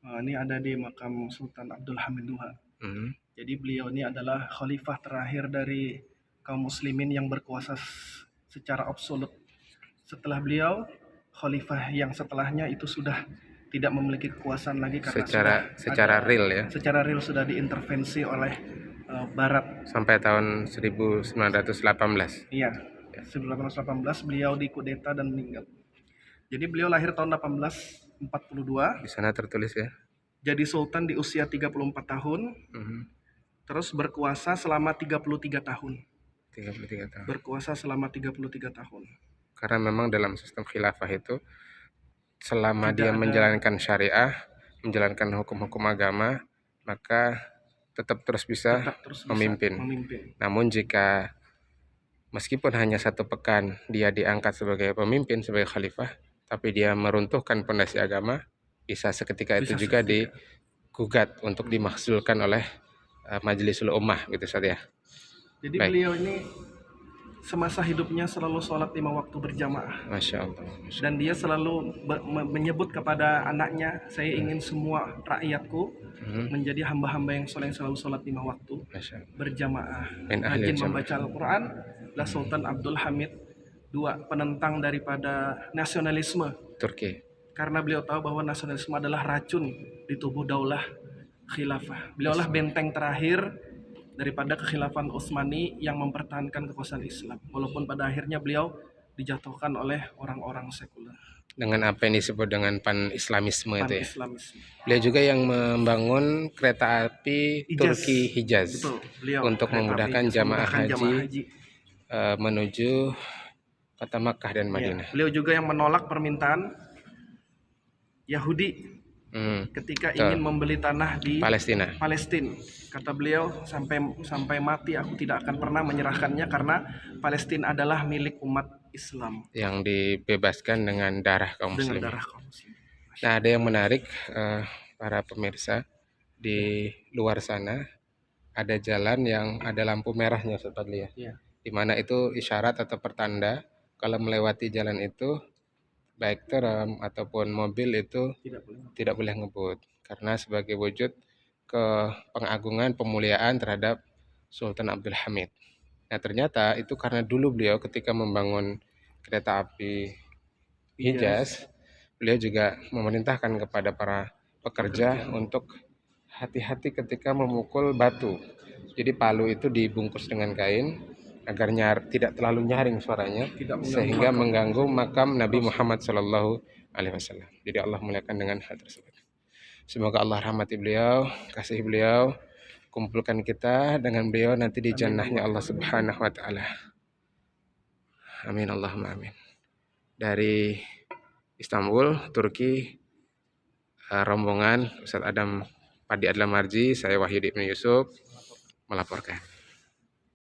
Ini ada di makam Sultan Abdul Hamid II. Jadi beliau ini adalah khalifah terakhir dari kaum muslimin yang berkuasa secara absolut. Setelah beliau, khalifah yang setelahnya itu sudah tidak memiliki kekuasaan lagi karena secara real ya. Secara real sudah diintervensi oleh Barat. Sampai tahun 1918. Iya, 1918 beliau dikudeta dan meninggal. Jadi beliau lahir tahun 1842. Di sana tertulis ya. Jadi sultan di usia 34 tahun. Terus berkuasa selama 33 tahun. 33 tahun. Berkuasa selama 33 tahun. Karena memang dalam sistem khilafah itu selama dia menjalankan syariah, menjalankan hukum-hukum agama, maka tetap terus bisa memimpin. Namun jika meskipun hanya 1 pekan dia diangkat sebagai pemimpin, sebagai khalifah, tapi dia meruntuhkan pondasi agama, bisa seketika itu juga digugat untuk dimakzulkan oleh Majlisul Ummah gitu Ustaz ya. Jadi beliau ini semasa hidupnya selalu sholat 5 waktu berjamaah. Masya Allah. Dan dia selalu menyebut kepada anaknya, saya ingin semua rakyatku menjadi hamba-hamba yang soleh, selalu sholat 5 waktu berjamaah, rajin membaca Al-Quran. Lah Sultan Abdul Hamid II, penentang daripada nasionalisme Turki. Karena beliau tahu bahwa nasionalisme adalah racun di tubuh daulah khilafah. Beliaulah benteng terakhir daripada kekhilafan Utsmani yang mempertahankan kekuasaan Islam, walaupun pada akhirnya beliau dijatuhkan oleh orang-orang sekuler. Dengan apa yang disebut dengan pan-islamisme itu ya. Beliau juga yang membangun kereta api Turki Hijaz. Betul, untuk memudahkan jamaah haji menuju kota Makkah dan Madinah. Beliau juga yang menolak permintaan Yahudi ketika ingin membeli tanah di Palestina. Kata beliau, sampai mati aku tidak akan pernah menyerahkannya karena Palestina adalah milik umat Islam yang dibebaskan dengan darah kaum muslim. Nah, ada yang menarik para pemirsa, di luar sana ada jalan yang ada lampu merahnya Ustaz lihat. Di mana itu isyarat atau pertanda kalau melewati jalan itu baik truk ataupun mobil itu tidak boleh ngebut, karena sebagai wujud ke pengagungan pemuliaan terhadap Sultan Abdul Hamid. Nah, ternyata itu karena dulu beliau ketika membangun kereta api Hijaz, beliau juga memerintahkan kepada para pekerja untuk hati-hati ketika memukul batu. Jadi palu itu dibungkus dengan kain agar tidak terlalu nyaring suaranya, sehingga mengganggu makam Nabi Muhammad SAW. Jadi Allah muliakan dengan hal tersebut. Semoga Allah rahmati beliau, kasih beliau, kumpulkan kita dengan beliau nanti di jannahnya Allah Subhanahu wa taala. Amin Allahumma amin. Dari Istanbul, Turki, rombongan Ustaz Adam Padi Adlamarji, saya Wahyudi Ibnu Yusuf melaporkan.